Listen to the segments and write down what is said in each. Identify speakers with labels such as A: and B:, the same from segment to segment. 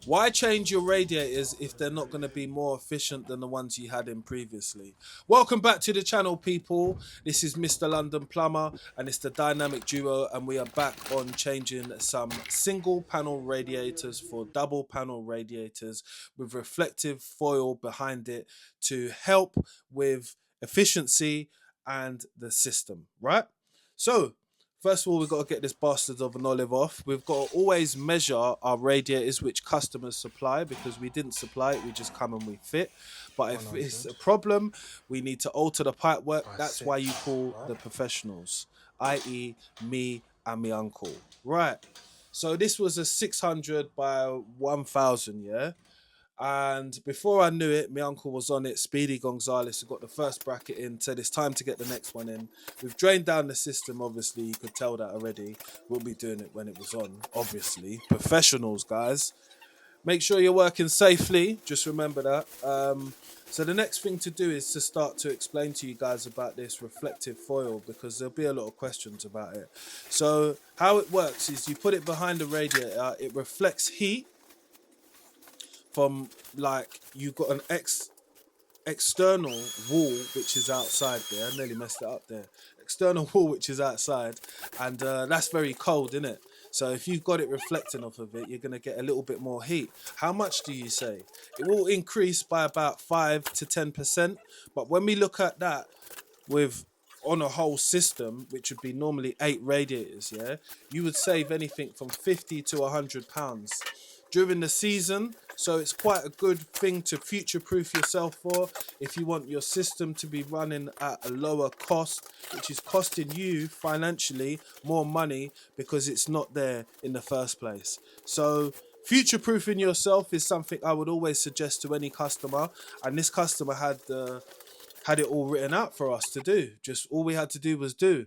A: Why change your radiators if they're not going to be more efficient than the ones you had in previously? Welcome back to the channel, people. This is Mr. London Plumber, and it's the dynamic duo, and we are back on changing some single panel radiators for double panel radiators with reflective foil behind it to help with efficiency and the system, right? So, first of all, we've got to get this bastard of an olive off. We've got to always measure our radiators which customers supply, because we didn't supply it, we just come and we fit. But if it's
B: 100.
A: a problem, we need to alter the pipe work.
B: I
A: That's why you
B: 6.
A: call
B: Right?
A: the professionals, i.e., me and my uncle. Right. So this was a 600 by 1000, yeah? And before I knew it, my uncle was on it. Speedy Gonzalez had got the first bracket in, said it's time to get the next one in. We've drained down the system, obviously. You could tell that already. We'll be doing it when it was on, obviously. Professionals, guys. Make sure you're working safely. Just remember that. So the next thing to do is to start to explain to you guys about this reflective foil, because there'll be a lot of questions about it. So how it works is you put it behind the radiator. It reflects heat from, like, you've got an external wall which is outside there. I nearly messed it up there. External wall which is outside, and that's very cold, isn't it? So if you've got it reflecting off of it, you're going to get a little bit more heat. How much do you say? It will increase by about 5 to 10%. But when we look at that with on a whole system, which would be normally 8 radiators, yeah, you would save anything from £50 to £100 during the season. So it's quite a good thing to future proof yourself for, if you want your system to be running at a lower cost, which is costing you financially more money because it's not there in the first place. So future proofing yourself is something I would always suggest to any customer. And this customer had it all written out for us to do. Just all we had to do was do.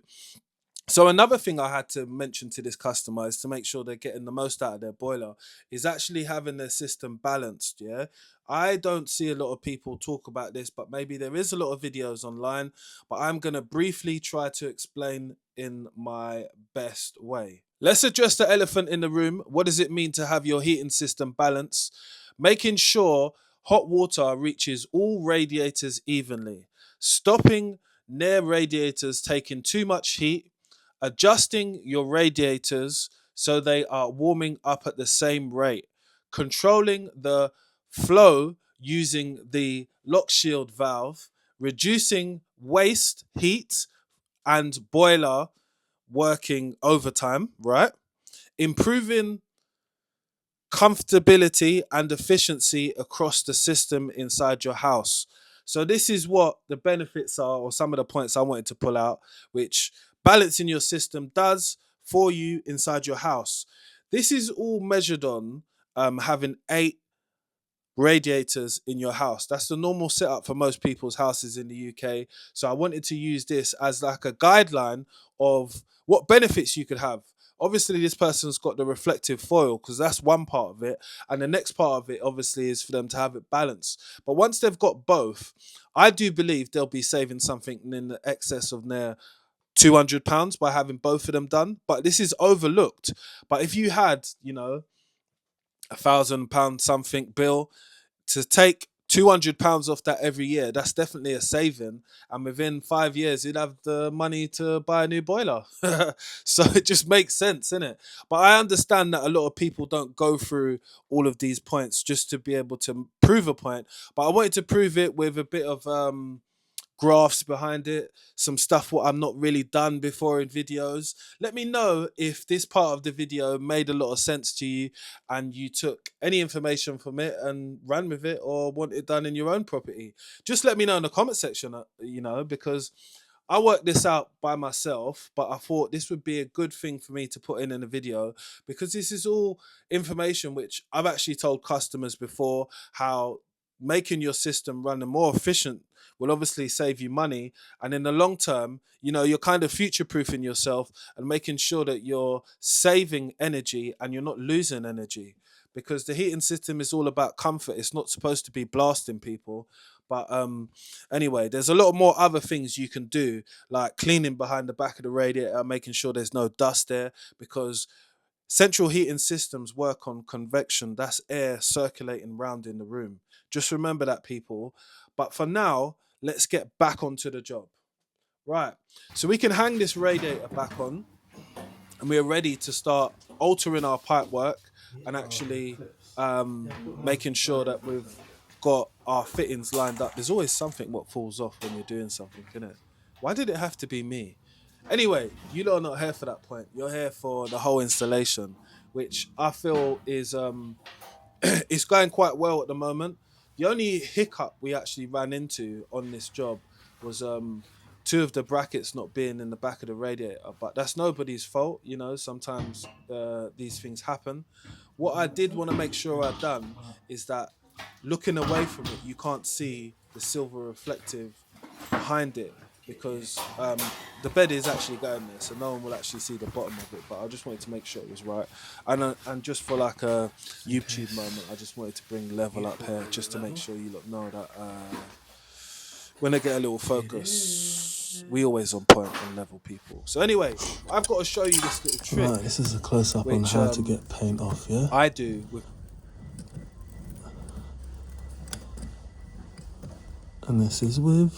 A: So another thing I had to mention to this customer is to make sure they're getting the most out of their boiler is actually having their system balanced. Yeah, I don't see a lot of people talk about this, but maybe there is a lot of videos online. But I'm gonna briefly try to explain in my best way. Let's address the elephant in the room. What does it mean to have your heating system balanced? Making sure hot water reaches all radiators evenly, stopping near radiators taking too much heat, adjusting your radiators so they are warming up at the same rate, controlling the flow using the lock shield valve, reducing waste heat and boiler working overtime, right? Improving comfortability and efficiency across the system inside your house. So this is what the benefits are, or some of the points I wanted to pull out, which balancing your system does for you inside your house. This is all measured on having 8 radiators in your house. That's the normal setup for most people's houses in the UK. So I wanted to use this as like a guideline of what benefits you could have. Obviously, this person's got the reflective foil because that's one part of it. And the next part of it, obviously, is for them to have it balanced. But once they've got both, I do believe they'll be saving something in the excess of their £200 by having both of them done. But this is overlooked. But if you had, £1,000 something bill, to take £200 off that every year, that's definitely a saving. And within 5 years, you'd have the money to buy a new boiler. So it just makes sense, innit? But I understand that a lot of people don't go through all of these points just to be able to prove a point. But I wanted to prove it with a bit of graphs behind it, some stuff what I'm not really done before in videos. Let me know if this part of the video made a lot of sense to you and you took any information from it and ran with it, or want it done in your own property. Just let me know in the comment section, because I worked this out by myself, but I thought this would be a good thing for me to put in a video, because this is all information which I've actually told customers before, how making your system running more efficient will obviously save you money. And in the long term, you're kind of future proofing yourself and making sure that you're saving energy and you're not losing energy, because the heating system is all about comfort. It's not supposed to be blasting people. But anyway, there's a lot more other things you can do, like cleaning behind the back of the radiator, making sure there's no dust there, because Central heating systems work on convection. That's air circulating round in the room. Just remember that, people. But for now, let's get back onto the job. Right. So we can hang this radiator back on, and we're ready to start altering our pipe work and actually making sure that we've got our fittings lined up. There's always something what falls off when you're doing something, isn't it? Why did it have to be me? Anyway, you lot are not here for that point. You're here for the whole installation, which I feel is it's going quite well at the moment. The only hiccup we actually ran into on this job was two of the brackets not being in the back of the radiator, but that's nobody's fault. You know, sometimes these things happen. What I did want to make sure I'd done is that looking away from it, you can't see the silver reflective behind it, because the bed is actually going there, so no one will actually see the bottom of it. But I just wanted to make sure it was right, and just for like a YouTube moment, I just wanted to bring level up here just to make sure you lot know that when I get a little focus, we always on point and level, people. So anyway, I've got to show you this little trick.
B: Right, this is a close up on how to get paint off. Yeah,
A: I do with.
B: And this is with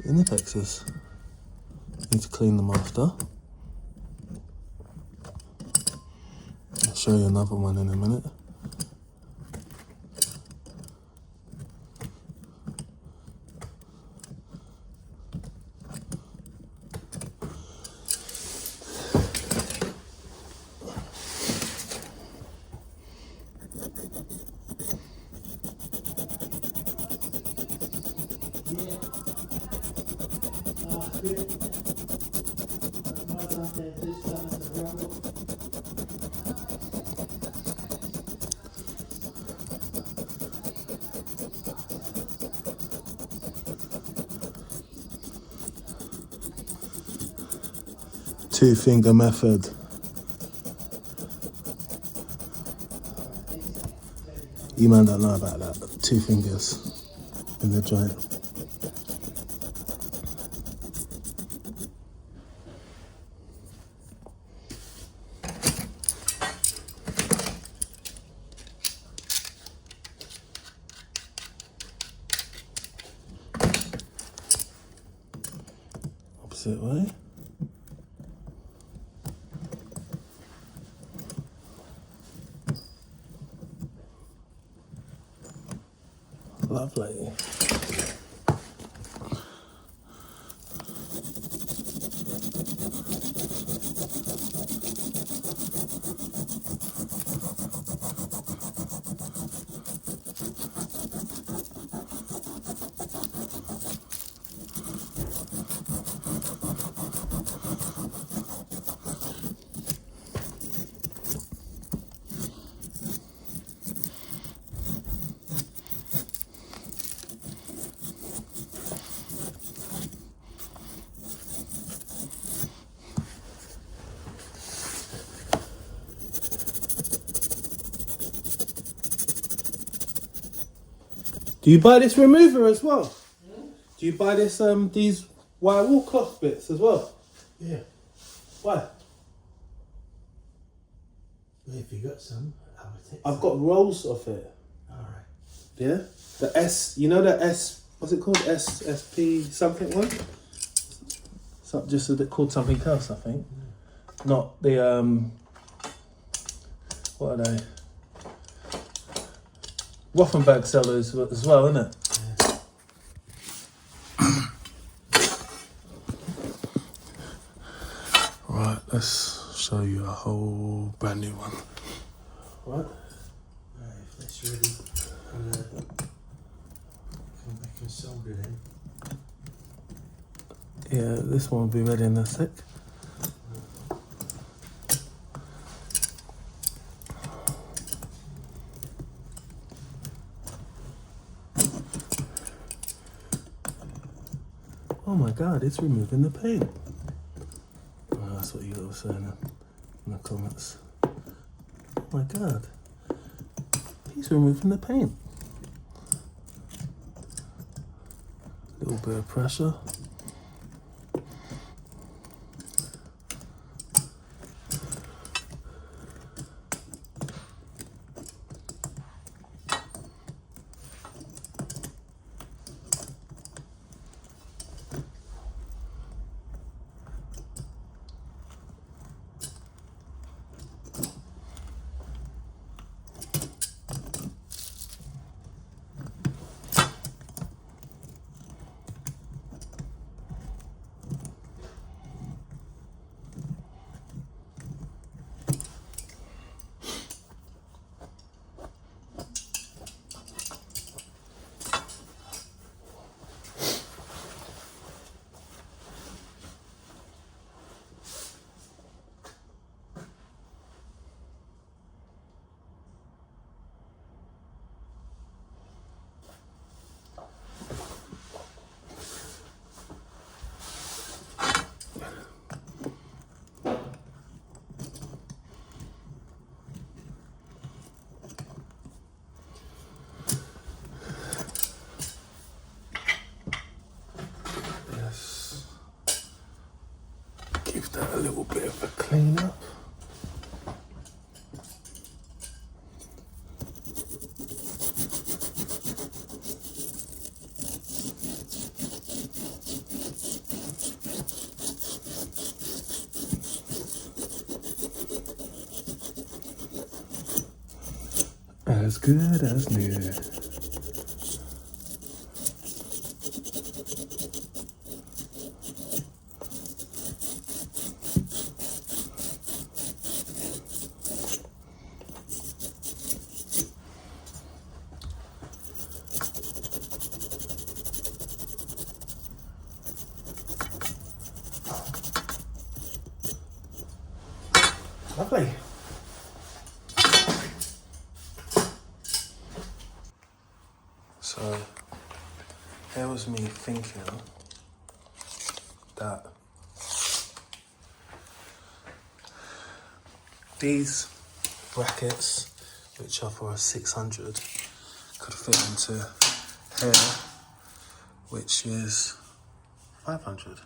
B: Inifexes. Need to clean them after. I'll show you another one in a minute. Two-finger method. You man don't know about that. 2 fingers in the joint. Opposite way. Lovely. Do you buy this remover as well? Yeah. Do you buy this these wire wall cloth bits as well?
C: Yeah.
B: Why?
C: Well, if you got some, I would take
B: I've
C: some.
B: got rolls of it.
C: Alright.
B: Yeah? The S, you know the S, what's it called? SSP something one? Just called something else, I think. Not the, what are they? Rothenberg sellers as well, isn't it? Right, let's show you a whole brand new one. Right?
C: Right, if that's ready, come back and solder then.
B: Yeah, this one will be ready in a sec. Oh my god, it's removing the paint. Oh, that's what you were saying in the comments. Oh my god, he's removing the paint. Little bit of pressure. a clean up. As good as new. Lovely. So here was me thinking that these brackets, which are for a 600, could fit into here, which is 500.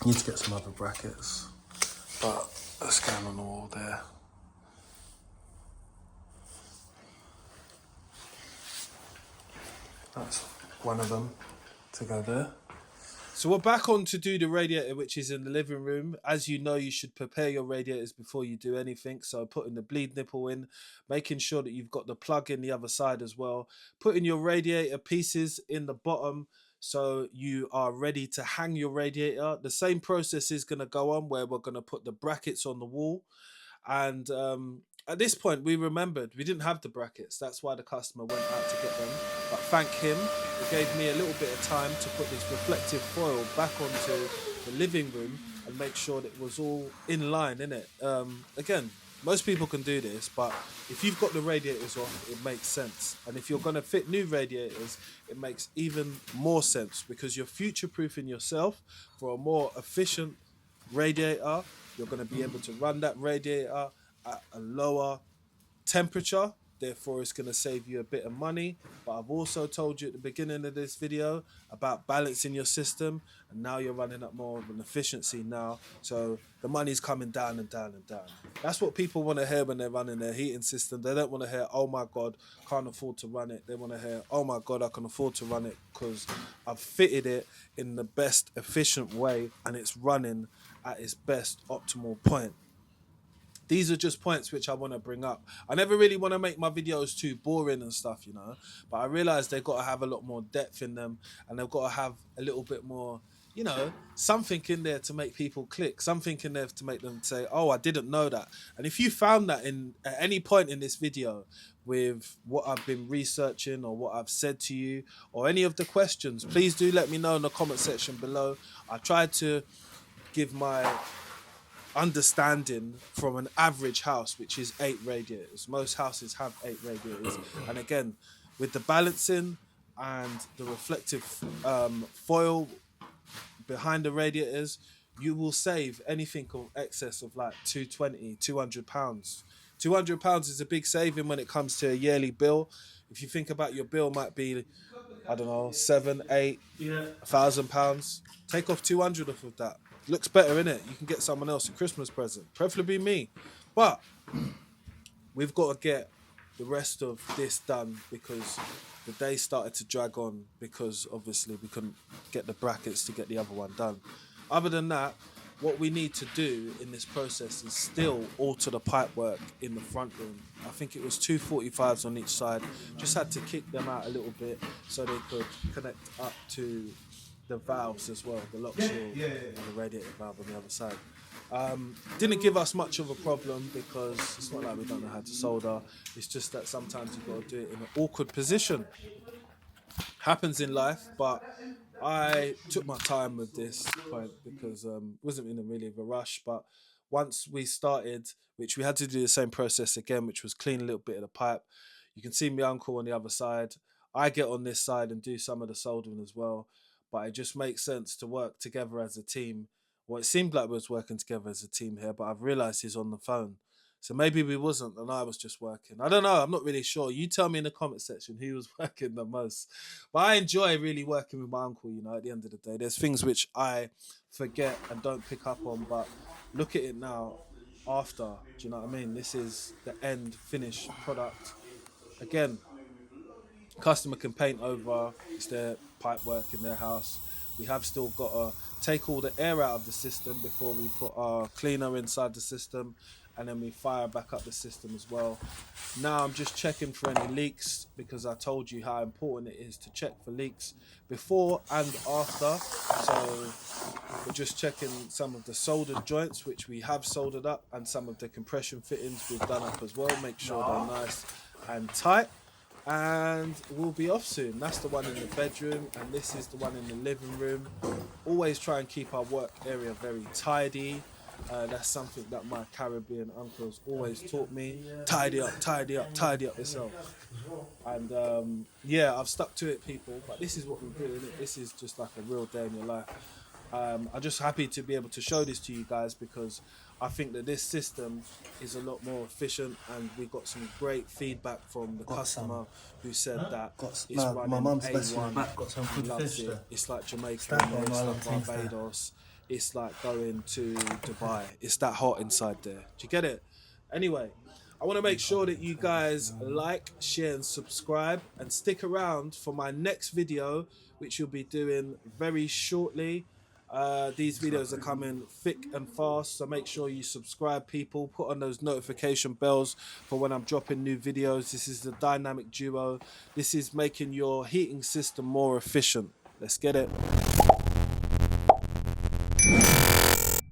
B: Need to get some other brackets, but let's go on the wall there. That's one of them to go there.
A: So we're back on to do the radiator, which is in the living room. As you know, you should prepare your radiators before you do anything. So putting the bleed nipple in, making sure that you've got the plug in the other side as well. Putting your radiator pieces in the bottom so you are ready to hang your radiator. The same process is going to go on where we're going to put the brackets on the wall. And at this point, we remembered we didn't have the brackets. That's why the customer went out to get them. But thank him, he gave me a little bit of time to put this reflective foil back onto the living room and make sure that it was all in line, innit? Again, most people can do this, but if you've got the radiators off, it makes sense. And if you're going to fit new radiators, it makes even more sense because you're future-proofing yourself for a more efficient radiator. You're going to be able to run that radiator at a lower temperature, therefore it's going to save you a bit of money. But I've also told you at the beginning of this video about balancing your system, and now you're running at more of an efficiency now, so the money's coming down and down and down. That's what people want to hear when they're running their heating system. They don't want to hear, oh my god, can't afford to run it. They want to hear, oh my god, I can afford to run it because I've fitted it in the best efficient way and it's running at its best optimal point. These are just points which I want to bring up. I never really want to make my videos too boring and stuff, you know, but I realize they've got to have a lot more depth in them and they've got to have a little bit more, you know, something in there to make people click, something in there to make them say, oh, I didn't know that. And if you found that in at any point in this video with what I've been researching or what I've said to you or any of the questions, please do let me know in the comment section below. I tried to give my understanding from an average house, which is 8 radiators. Most houses have 8 radiators, and again, with the balancing and the reflective foil behind the radiators, you will save anything of excess of like 220, 200 pounds. 200 pounds is a big saving when it comes to a yearly bill. If you think about your bill might be, I don't know, 7, 8, £1,000. Take off 200 off of that. Looks better, innit? You can get someone else a Christmas present, preferably me. But we've got to get the rest of this done because the day started to drag on because obviously we couldn't get the brackets to get the other one done. Other than that, what we need to do in this process is still alter the pipework in the front room. I think it was 245s on each side. Just had to kick them out a little bit so they could connect up to the valves as well, the lock shield and the radiator valve on the other side. Didn't give us much of a problem because it's not like we don't know how to solder. It's just that sometimes you've got to do it in an awkward position. Happens in life, but I took my time with this point because wasn't in a really of a rush. But once we started, which we had to do the same process again, which was clean a little bit of the pipe. You can see my uncle on the other side. I get on this side and do some of the soldering as well. But it just makes sense to work together as a team. Well, it seemed like we was working together as a team here, but I've realised he's on the phone. So maybe we wasn't, and I was just working. I don't know. I'm not really sure. You tell me in the comment section who was working the most. But I enjoy really working with my uncle. You know, at the end of the day, there's things which I forget and don't pick up on, but look at it now. After, do you know what I mean? This is the end finished product. Again, customer can paint over. It's their pipe work in their house. We have still got to take all the air out of the system before we put our cleaner inside the system, and then we fire back up the system as well. Now I'm just checking for any leaks, because I told you how important it is to check for leaks before and after. So we're just checking some of the soldered joints, which we have soldered up, and some of the compression fittings we've done up as well. Make sure they're nice and tight. And we'll be off soon. That's the one in the bedroom, and this is the one in the living room. Always try and keep our work area very tidy. That's something that my Caribbean uncles always taught me. Tidy up, tidy up, tidy up yourself. And yeah, I've stuck to it, people. But this is what we do, innit? This is just like a real day in your life. I'm just happy to be able to show this to you guys, because I think that this system is a lot more efficient, and we got some great feedback from the customer who said that it's running
B: my mum's
A: A1.
B: got some good
A: Loves
B: fish
A: it.
B: there.
A: It's like Jamaica, it's like Barbados. It's like going to Dubai. It's that hot inside there. Do you get it? Anyway, I want to make sure that you guys like, share, and subscribe, and stick around for my next video, which you'll be doing very shortly. These videos are coming thick and fast, so make sure you subscribe, people. Put on those notification bells for when I'm dropping new videos. This is the Dynamic Duo. This is making your heating system more efficient. Let's get it.